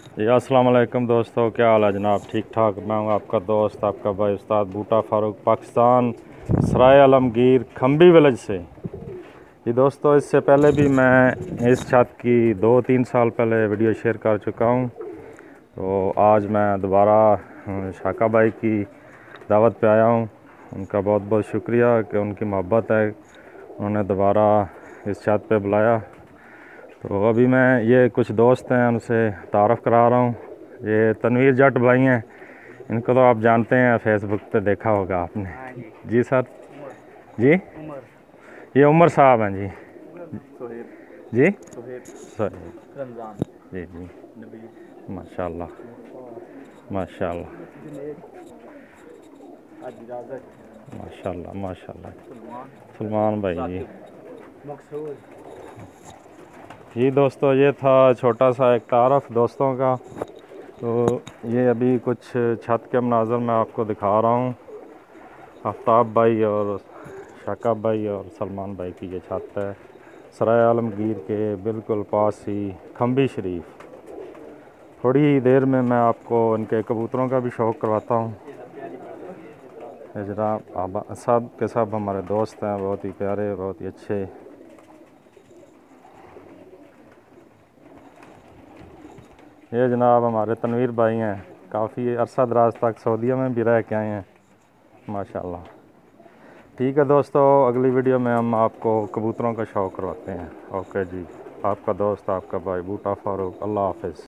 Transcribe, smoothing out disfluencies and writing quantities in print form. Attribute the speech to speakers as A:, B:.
A: जी अस्सलाम वालेकुम दोस्तों, क्या हाल है जनाब? ठीक ठाक। मैं हूँ आपका दोस्त, आपका भाई उस्ताद बूटा फारूक, पाकिस्तान, सराय आलमगीर, खम्बी विलेज से। जी दोस्तों, इससे पहले भी मैं इस छत की 2-3 साल पहले वीडियो शेयर कर चुका हूँ। तो आज मैं दोबारा शाका भाई की दावत पे आया हूँ। उनका बहुत बहुत शुक्रिया कि उनकी मोहब्बत है, उन्होंने दोबारा इस छत पे बुलाया। तो अभी मैं ये कुछ दोस्त हैं उनसे तारफ़ करा रहा हूँ। ये तनवीर जट भाई हैं, इनको तो आप जानते हैं, फेसबुक पे देखा होगा आपने। जी सर। जी ये उमर साहब हैं जी। जी जी जी माशाल्लाह माशाल्लाह माशाल्लाह माशाल्लाह। सलमान भाई जी। जी दोस्तों, ये था छोटा सा एक तारफ़ दोस्तों का। तो ये अभी कुछ छत के मनाज़र मैं आपको दिखा रहा हूँ। आफ़ताब भाई और शाका भाई और सलमान भाई की ये छत है, सराय आलमगीर के बिल्कुल पास ही खम्बी शरीफ। थोड़ी देर में मैं आपको इनके कबूतरों का भी शौक़ करवाता हूँ। जनाब सब के सब हमारे दोस्त हैं, बहुत ही प्यारे, बहुत ही अच्छे। ये जनाब हमारे तनवीर भाई हैं, काफ़ी अरसा दराज तक सऊदीया में भी रह के आए हैं माशाल्लाह। ठीक है दोस्तों, अगली वीडियो में हम आपको कबूतरों का शौक़ करवाते हैं। ओके जी, आपका दोस्त, आपका भाई बूटा फारूक। अल्लाह हाफ़िज़।